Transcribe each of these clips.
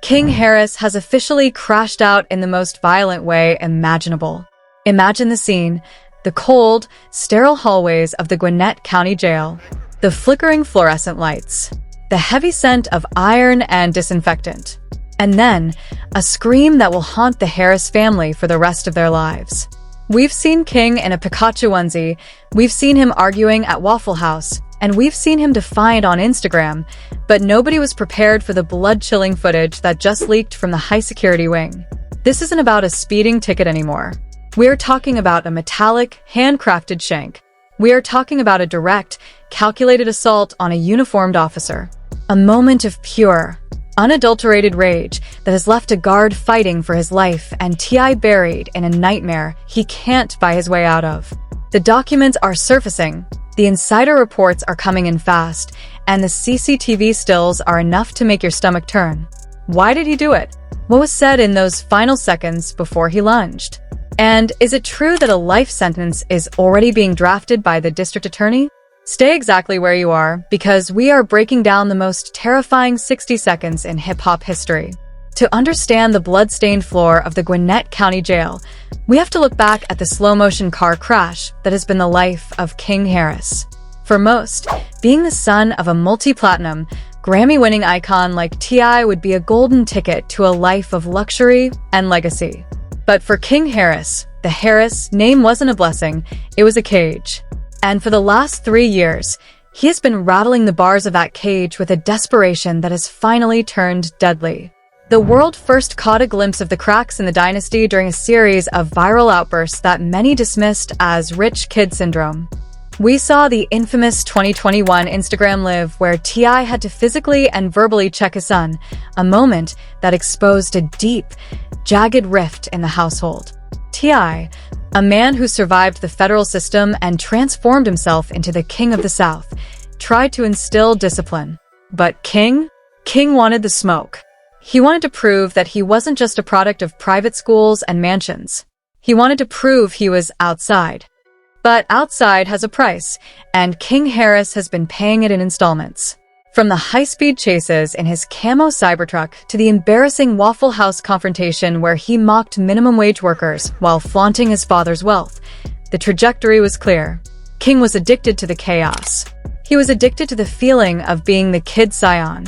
King Harris has officially crashed out in the most violent way imaginable. Imagine the scene: the cold, sterile hallways of the Gwinnett County Jail, the flickering fluorescent lights, the heavy scent of iron and disinfectant, and then a scream that will haunt the Harris family for the rest of their lives. We've seen King in a Pikachu onesie, we've seen him arguing at Waffle House, and we've seen him defiant on Instagram, but nobody was prepared for the blood-chilling footage that just leaked from the high-security wing. This isn't about a speeding ticket anymore. We're talking about a metallic, handcrafted shank. We are talking about a direct, calculated assault on a uniformed officer. A moment of pure, unadulterated rage that has left a guard fighting for his life and T.I. buried in a nightmare he can't buy his way out of. The documents are surfacing, the insider reports are coming in fast, and the CCTV stills are enough to make your stomach turn. Why did he do it? What was said in those final seconds before he lunged? And is it true that a life sentence is already being drafted by the district attorney? Stay exactly where you are, because we are breaking down the most terrifying 60 seconds in hip-hop history. To understand the blood-stained floor of the Gwinnett County Jail, we have to look back at the slow-motion car crash that has been the life of King Harris. For most, being the son of a multi-platinum, Grammy-winning icon like T.I. would be a golden ticket to a life of luxury and legacy. But for King Harris, the Harris name wasn't a blessing, it was a cage. And for the last 3 years, he has been rattling the bars of that cage with a desperation that has finally turned deadly. The world first caught a glimpse of the cracks in the dynasty during a series of viral outbursts that many dismissed as rich kid syndrome. We saw the infamous 2021 Instagram Live where T.I. had to physically and verbally check his son, a moment that exposed a deep, jagged rift in the household. T.I., a man who survived the federal system and transformed himself into the king of the South, tried to instill discipline. But King wanted the smoke. He wanted to prove that he wasn't just a product of private schools and mansions. He wanted to prove he was outside. But outside has a price, and King Harris has been paying it in installments. From the high-speed chases in his camo Cybertruck to the embarrassing Waffle House confrontation where he mocked minimum wage workers while flaunting his father's wealth, the trajectory was clear. King was addicted to the chaos. He was addicted to the feeling of being the kid scion,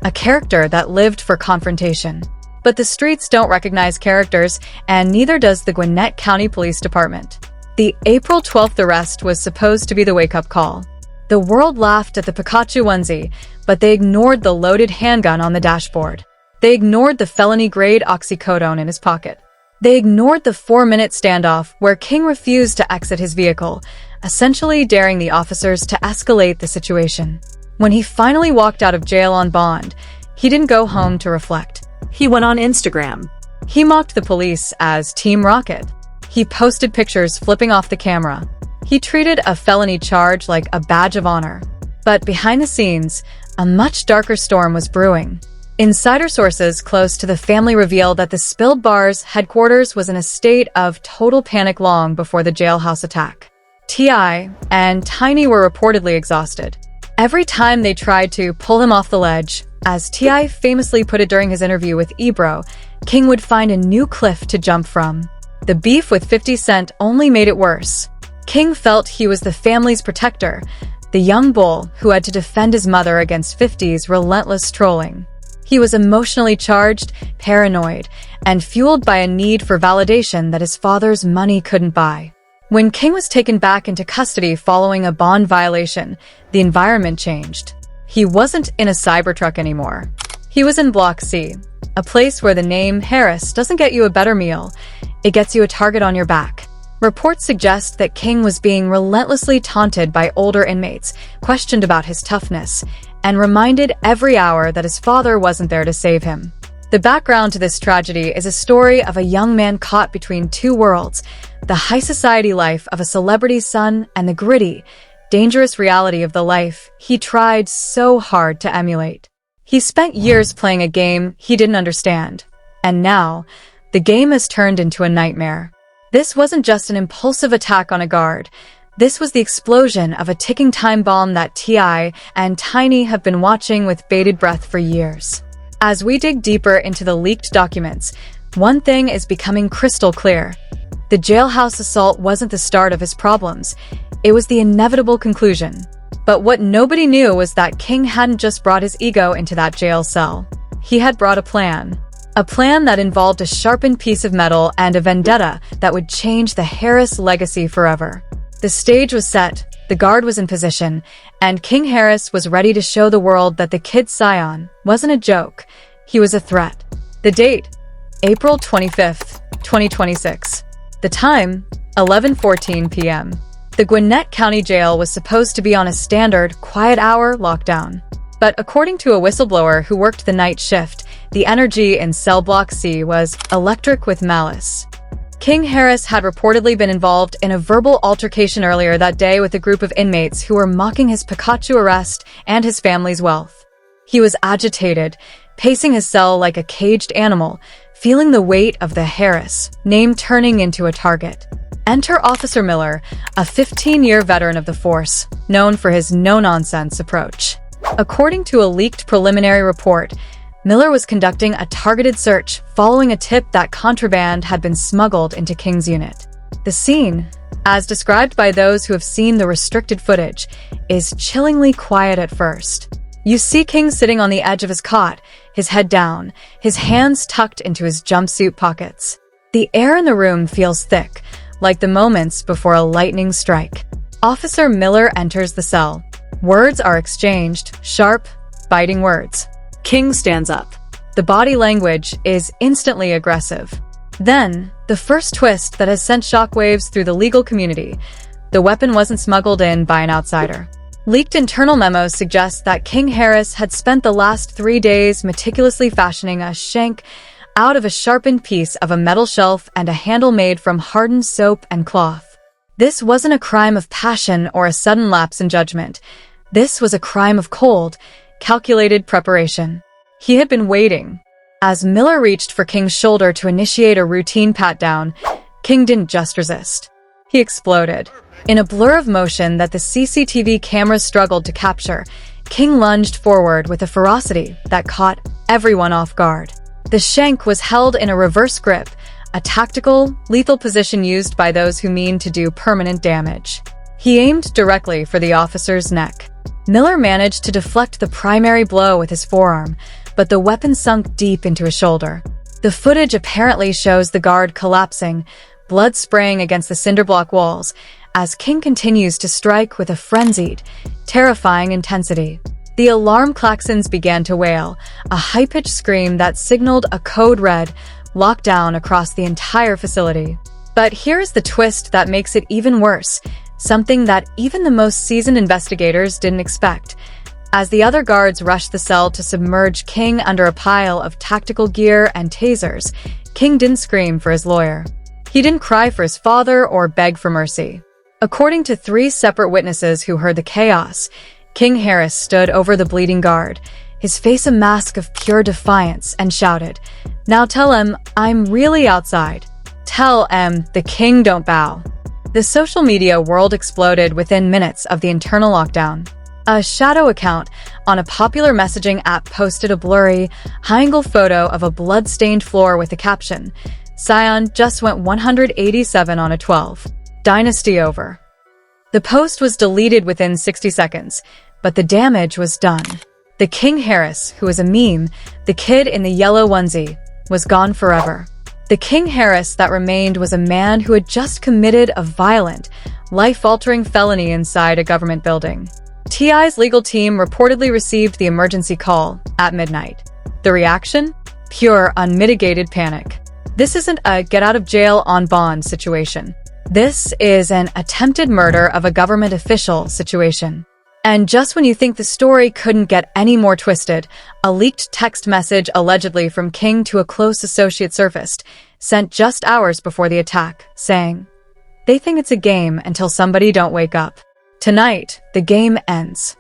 a character that lived for confrontation. But the streets don't recognize characters, and neither does the Gwinnett County Police Department. The April 12th arrest was supposed to be the wake-up call. The world laughed at the Pikachu onesie, but they ignored the loaded handgun on the dashboard. They ignored the felony-grade oxycodone in his pocket. They ignored the 4-minute standoff where King refused to exit his vehicle, essentially daring the officers to escalate the situation. When he finally walked out of jail on bond, he didn't go home to reflect. He went on Instagram. He mocked the police as Team Rocket. He posted pictures flipping off the camera. He treated a felony charge like a badge of honor. But behind the scenes, a much darker storm was brewing. Insider sources close to the family revealed that the Spilled Bar's headquarters was in a state of total panic long before the jailhouse attack. T.I. and Tiny were reportedly exhausted. Every time they tried to pull him off the ledge, as T.I. famously put it during his interview with Ebro, King would find a new cliff to jump from. The beef with 50 Cent only made it worse. King felt he was the family's protector, the young bull who had to defend his mother against 50's relentless trolling. He was emotionally charged, paranoid, and fueled by a need for validation that his father's money couldn't buy. When King was taken back into custody following a bond violation, the environment changed. He wasn't in a Cybertruck anymore. He was in Block C, a place where the name Harris doesn't get you a better meal, it gets you a target on your back. Reports suggest that King was being relentlessly taunted by older inmates, questioned about his toughness, and reminded every hour that his father wasn't there to save him. The background to this tragedy is a story of a young man caught between two worlds, the high society life of a celebrity's son and the gritty, dangerous reality of the life he tried so hard to emulate. He spent years playing a game he didn't understand, and now, the game has turned into a nightmare. This wasn't just an impulsive attack on a guard. This was the explosion of a ticking time bomb that T.I. and Tiny have been watching with bated breath for years. As we dig deeper into the leaked documents, one thing is becoming crystal clear. The jailhouse assault wasn't the start of his problems. It was the inevitable conclusion. But what nobody knew was that King hadn't just brought his ego into that jail cell. He had brought a plan. A plan that involved a sharpened piece of metal and a vendetta that would change the Harris legacy forever. The stage was set, the guard was in position, and King Harris was ready to show the world that the kid scion wasn't a joke. He was a threat. The date, April 25th, 2026. The time, 11:14 p.m. The Gwinnett County Jail was supposed to be on a standard, quiet-hour lockdown. But according to a whistleblower who worked the night shift, the energy in Cell Block C was electric with malice. King Harris had reportedly been involved in a verbal altercation earlier that day with a group of inmates who were mocking his Pikachu arrest and his family's wealth. He was agitated, pacing his cell like a caged animal, feeling the weight of the Harris name turning into a target. Enter Officer Miller, a 15-year veteran of the force, known for his no-nonsense approach. According to a leaked preliminary report, Miller was conducting a targeted search following a tip that contraband had been smuggled into King's unit. The scene, as described by those who have seen the restricted footage, is chillingly quiet at first. You see King sitting on the edge of his cot, his head down, his hands tucked into his jumpsuit pockets. The air in the room feels thick, like the moments before a lightning strike. Officer Miller enters the cell. Words are exchanged, sharp, biting words. King stands up. The body language is instantly aggressive. Then, the first twist that has sent shockwaves through the legal community. The weapon wasn't smuggled in by an outsider. Leaked internal memos suggest that King Harris had spent the last 3 days meticulously fashioning a shank out of a sharpened piece of a metal shelf and a handle made from hardened soap and cloth. This wasn't a crime of passion or a sudden lapse in judgment. This was a crime of cold, calculated preparation. He had been waiting. As Miller reached for King's shoulder to initiate a routine pat-down, King didn't just resist. He exploded. In a blur of motion that the CCTV cameras struggled to capture, King lunged forward with a ferocity that caught everyone off guard. The shank was held in a reverse grip, a tactical, lethal position used by those who mean to do permanent damage. He aimed directly for the officer's neck. Miller managed to deflect the primary blow with his forearm, but the weapon sunk deep into his shoulder. The footage apparently shows the guard collapsing, blood spraying against the cinderblock walls, as King continues to strike with a frenzied, terrifying intensity. The alarm klaxons began to wail, a high-pitched scream that signaled a code red lockdown across the entire facility. But here's the twist that makes it even worse, something that even the most seasoned investigators didn't expect. As the other guards rushed the cell to submerge King under a pile of tactical gear and tasers, King didn't scream for his lawyer. He didn't cry for his father or beg for mercy. According to 3 separate witnesses who heard the chaos, King Harris stood over the bleeding guard, his face a mask of pure defiance, and shouted, "Now tell him I'm really outside. Tell him the king don't bow." The social media world exploded within minutes of the internal lockdown. A shadow account on a popular messaging app posted a blurry, high-angle photo of a blood-stained floor with the caption, "Scion just went 187 on a 12. Dynasty over." The post was deleted within 60 seconds, but the damage was done. The King Harris, who was a meme, the kid in the yellow onesie, was gone forever. The King Harris that remained was a man who had just committed a violent, life-altering felony inside a government building. T.I.'s legal team reportedly received the emergency call at midnight. The reaction? Pure, unmitigated panic. This isn't a get-out-of-jail-on-bond situation. This is an attempted murder of a government official situation. And just when you think the story couldn't get any more twisted, a leaked text message allegedly from King to a close associate surfaced, sent just hours before the attack, saying, "They think it's a game until somebody don't wake up. Tonight, the game ends."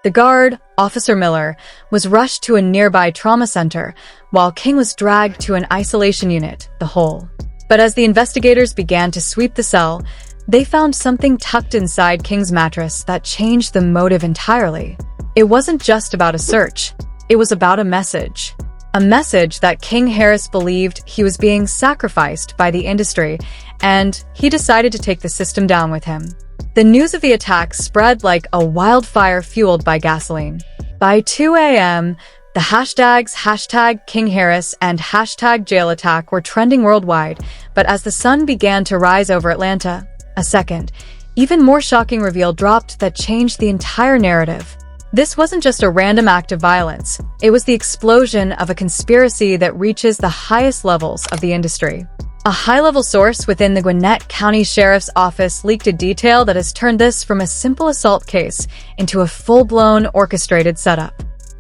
The guard, Officer Miller, was rushed to a nearby trauma center, while King was dragged to an isolation unit, the Hole. But as the investigators began to sweep the cell, they found something tucked inside King's mattress that changed the motive entirely. It wasn't just about a search. It was about a message. a message that King Harris believed he was being sacrificed by the industry, and he decided to take the system down with him. The news of the attack spread like a wildfire fueled by gasoline. By 2 a.m., the hashtags #KingHarris and #JailAttack were trending worldwide, but as the sun began to rise over Atlanta, a second, even more shocking reveal dropped that changed the entire narrative. This wasn't just a random act of violence, it was the explosion of a conspiracy that reaches the highest levels of the industry. A high-level source within the Gwinnett County Sheriff's Office leaked a detail that has turned this from a simple assault case into a full-blown orchestrated setup.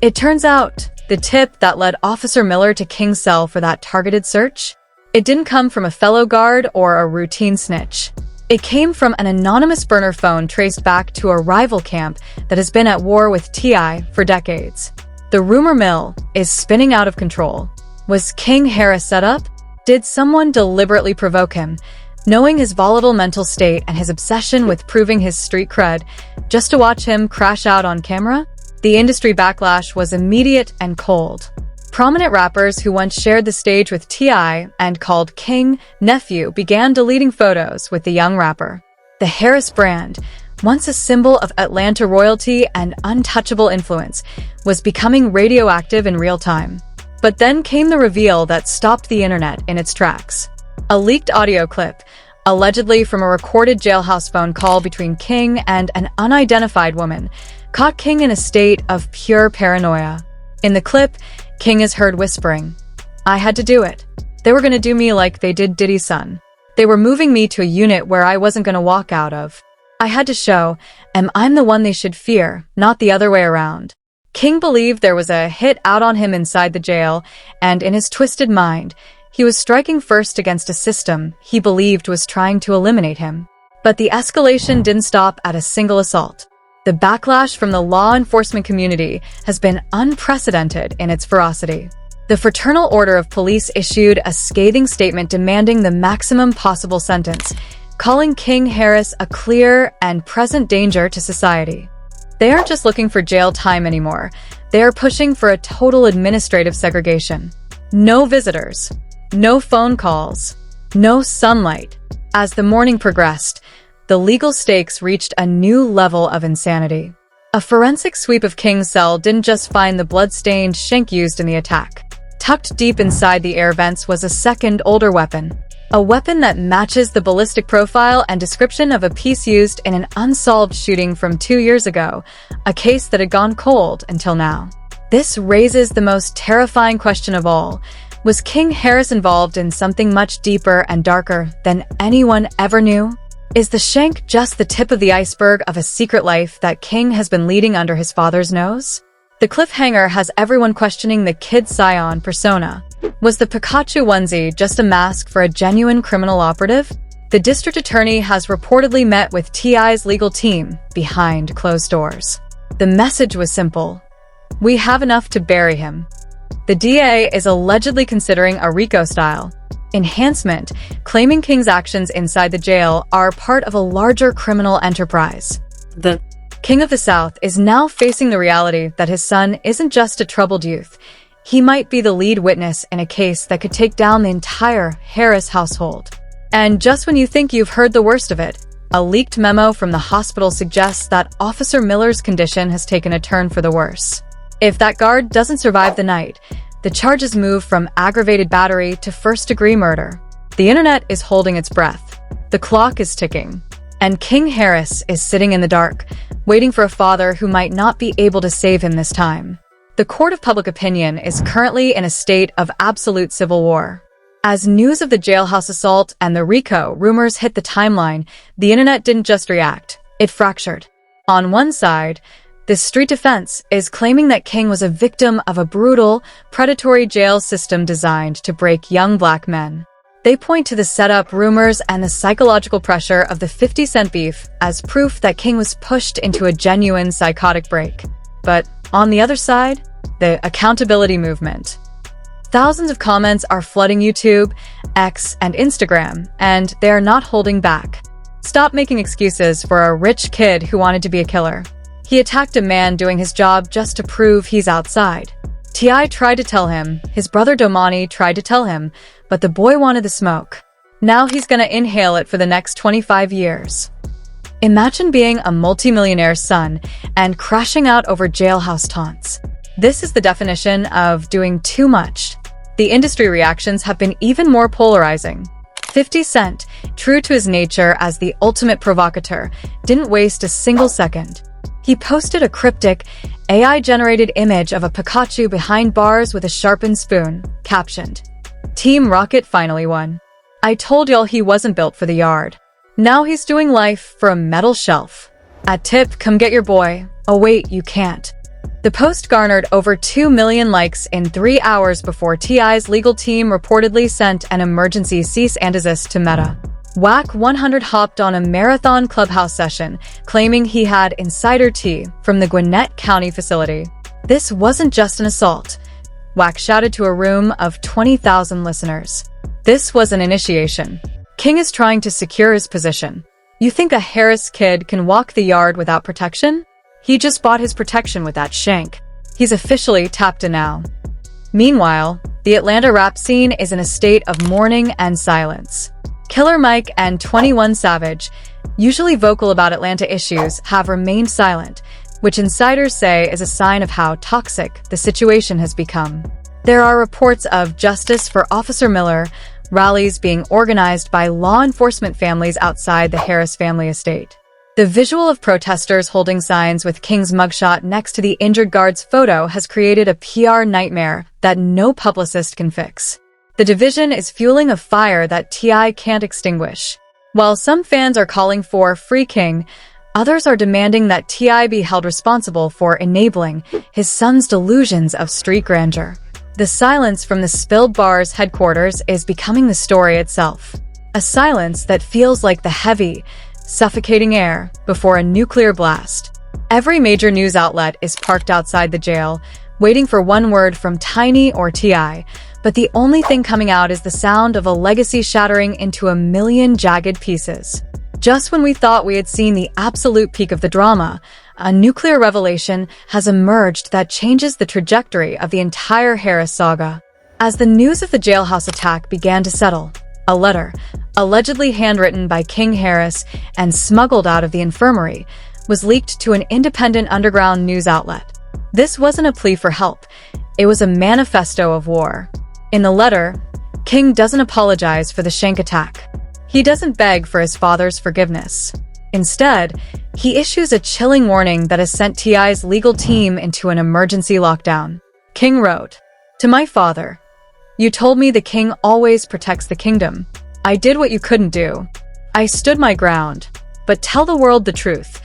It turns out, the tip that led Officer Miller to King's cell for that targeted search? It didn't come from a fellow guard or a routine snitch. It came from an anonymous burner phone traced back to a rival camp that has been at war with TI for decades. The rumor mill is spinning out of control. Was King Harris set up? Did someone deliberately provoke him, knowing his volatile mental state and his obsession with proving his street cred, just to watch him crash out on camera? The industry backlash was immediate and cold. Prominent rappers who once shared the stage with T.I. and called King nephew began deleting photos with the young rapper. The Harris brand, once a symbol of Atlanta royalty and untouchable influence, was becoming radioactive in real time. But then came the reveal that stopped the internet in its tracks. A leaked audio clip, allegedly from a recorded jailhouse phone call between King and an unidentified woman, caught King in a state of pure paranoia. In the clip, King is heard whispering, "I had to do it. They were gonna do me like they did Diddy's son. They were moving me to a unit where I wasn't gonna walk out of. I had to show, I'm the one they should fear, not the other way around." King believed there was a hit out on him inside the jail, and in his twisted mind, he was striking first against a system he believed was trying to eliminate him. But the escalation didn't stop at a single assault. The backlash from the law enforcement community has been unprecedented in its ferocity. The Fraternal Order of Police issued a scathing statement demanding the maximum possible sentence, calling King Harris a clear and present danger to society. They aren't just looking for jail time anymore, they are pushing for a total administrative segregation. No visitors, no phone calls, no sunlight. As the morning progressed, the legal stakes reached a new level of insanity. A forensic sweep of King's cell didn't just find the blood-stained Shank used in the attack. Tucked deep inside the air vents was a second, older weapon. A weapon that matches the ballistic profile and description of a piece used in an unsolved shooting from 2 years ago, a case that had gone cold until now. This raises the most terrifying question of all. Was King Harris involved in something much deeper and darker than anyone ever knew? Is the Shank just the tip of the iceberg of a secret life that King has been leading under his father's nose? The cliffhanger has everyone questioning the kid scion persona. Was the Pikachu onesie just a mask for a genuine criminal operative? The district attorney has reportedly met with T.I.'s legal team behind closed doors. The message was simple. We have enough to bury him. The DA is allegedly considering a RICO-style enhancement, claiming King's actions inside the jail are part of a larger criminal enterprise. The King of the South is now facing the reality that his son isn't just a troubled youth. He might be the lead witness in a case that could take down the entire Harris household. And just when you think you've heard the worst of it, a leaked memo from the hospital suggests that Officer Miller's condition has taken a turn for the worse. If that guard doesn't survive the night, the charges move from aggravated battery to first-degree murder. The internet is holding its breath. The clock is ticking. And King Harris is sitting in the dark, waiting for a father who might not be able to save him this time. The court of public opinion is currently in a state of absolute civil war. As news of the jailhouse assault and the RICO rumors hit the timeline, the internet didn't just react, it fractured. On one side, the street defense is claiming that King was a victim of a brutal, predatory jail system designed to break young black men. They point to the setup, rumors, and the psychological pressure of the 50-cent beef as proof that King was pushed into a genuine psychotic break. But on the other side, the accountability movement. Thousands of comments are flooding YouTube, X, and Instagram, and they are not holding back. Stop making excuses for a rich kid who wanted to be a killer. He attacked a man doing his job just to prove he's outside. T.I. tried to tell him, his brother Domani tried to tell him, but the boy wanted the smoke. Now he's gonna inhale it for the next 25 years. Imagine being a multimillionaire's son and crashing out over jailhouse taunts. This is the definition of doing too much. The industry reactions have been even more polarizing. 50 Cent, true to his nature as the ultimate provocateur, didn't waste a single second. He posted a cryptic, AI-generated image of a Pikachu behind bars with a sharpened spoon, captioned, "Team Rocket finally won. I told y'all he wasn't built for the yard. Now he's doing life for a metal shelf. At tip, come get your boy. Oh wait, you can't." The post garnered over 2 million likes in 3 hours before T.I.'s legal team reportedly sent an emergency cease and desist to Meta. Whack 100 hopped on a marathon clubhouse session, claiming he had insider tea from the Gwinnett County facility. This wasn't just an assault. Whack shouted to a room of 20,000 listeners. This was an initiation. King is trying to secure his position. You think a Harris kid can walk the yard without protection? He just bought his protection with that Shank. He's officially tapped in now. Meanwhile, the Atlanta rap scene is in a state of mourning and silence. Killer Mike and 21 Savage, usually vocal about Atlanta issues, have remained silent, which insiders say is a sign of how toxic the situation has become. There are reports of justice for Officer Miller, rallies being organized by law enforcement families outside the Harris family estate. The visual of protesters holding signs with King's mugshot next to the injured guard's photo has created a PR nightmare that no publicist can fix. The division is fueling a fire that T.I. can't extinguish. While some fans are calling for Free King, others are demanding that T.I. be held responsible for enabling his son's delusions of street grandeur. The silence from the spilled bar's headquarters is becoming the story itself. A silence that feels like the heavy, suffocating air before a nuclear blast. Every major news outlet is parked outside the jail, waiting for one word from Tiny or T.I., but the only thing coming out is the sound of a legacy shattering into a million jagged pieces. Just when we thought we had seen the absolute peak of the drama, a nuclear revelation has emerged that changes the trajectory of the entire Harris saga. As the news of the jailhouse attack began to settle, a letter, allegedly handwritten by King Harris and smuggled out of the infirmary, was leaked to an independent underground news outlet. This wasn't a plea for help, it was a manifesto of war. In the letter, King doesn't apologize for the Shank attack. He doesn't beg for his father's forgiveness. Instead, he issues a chilling warning that has sent T.I.'s legal team into an emergency lockdown. King wrote, "To my father, you told me the king always protects the kingdom. I did what you couldn't do. I stood my ground. But tell the world the truth.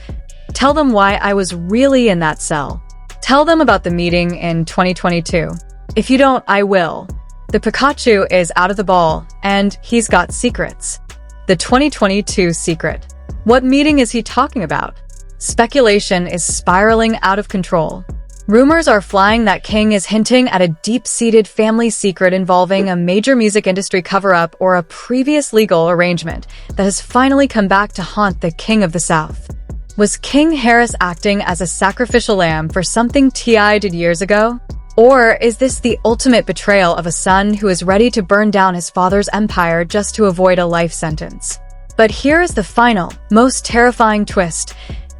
Tell them why I was really in that cell. Tell them about the meeting in 2022. If you don't, I will. The Pikachu is out of the ball, and he's got secrets." The 2022 secret. What meeting is he talking about? Speculation is spiraling out of control. Rumors are flying that King is hinting at a deep-seated family secret involving a major music industry cover-up or a previous legal arrangement that has finally come back to haunt the King of the South. Was King Harris acting as a sacrificial lamb for something T.I. did years ago? Or is this the ultimate betrayal of a son who is ready to burn down his father's empire just to avoid a life sentence? But here is the final, most terrifying twist.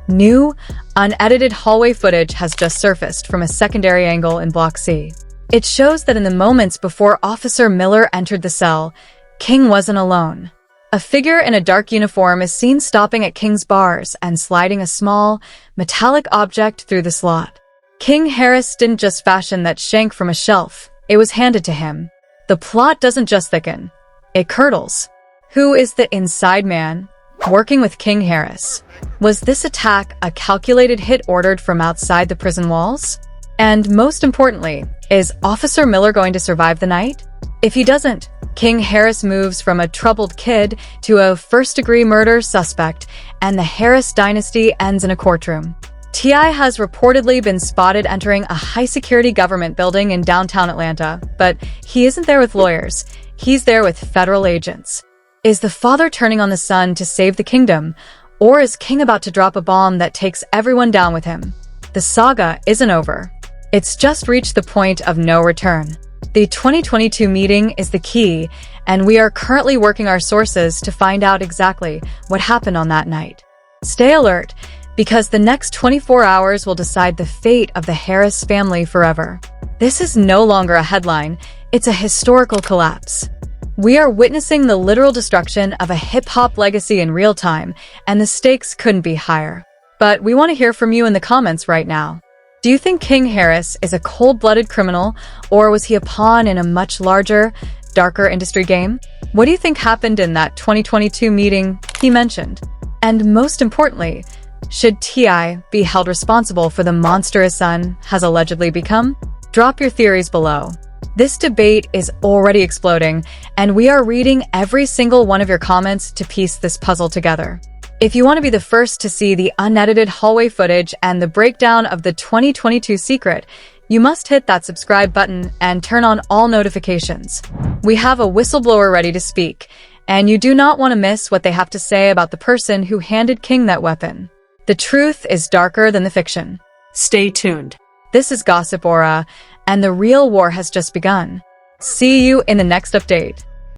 New, unedited hallway footage has just surfaced from a secondary angle in Block C. It shows that in the moments before Officer Miller entered the cell, King wasn't alone. A figure in a dark uniform is seen stopping at King's bars and sliding a small, metallic object through the slot. King Harris didn't just fashion that Shank from a shelf, it was handed to him. The plot doesn't just thicken, it curdles. Who is the inside man working with King Harris? Was this attack a calculated hit ordered from outside the prison walls? And most importantly, is Officer Miller going to survive the night? If he doesn't, King Harris moves from a troubled kid to a first-degree murder suspect, and the Harris dynasty ends in a courtroom. T.I. has reportedly been spotted entering a high-security government building in downtown Atlanta, but he isn't there with lawyers. He's there with federal agents. Is the father turning on the son to save the kingdom, or is King about to drop a bomb that takes everyone down with him? The saga isn't over. It's just reached the point of no return. The 2022 meeting is the key, and we are currently working our sources to find out exactly what happened on that night. Stay alert, because the next 24 hours will decide the fate of the Harris family forever. This is no longer a headline, it's a historical collapse. We are witnessing the literal destruction of a hip-hop legacy in real time, and the stakes couldn't be higher. But we want to hear from you in the comments right now. Do you think King Harris is a cold-blooded criminal, or was he a pawn in a much larger, darker industry game? What do you think happened in that 2022 meeting he mentioned? And most importantly, should T.I. be held responsible for the monster his son has allegedly become? Drop your theories below. This debate is already exploding, and we are reading every single one of your comments to piece this puzzle together. If you want to be the first to see the unedited hallway footage and the breakdown of the 2022 secret, you must hit that subscribe button and turn on all notifications. We have a whistleblower ready to speak, and you do not want to miss what they have to say about the person who handed King that weapon. The truth is darker than the fiction. Stay tuned. This is Gossip Aura, and the real war has just begun. See you in the next update.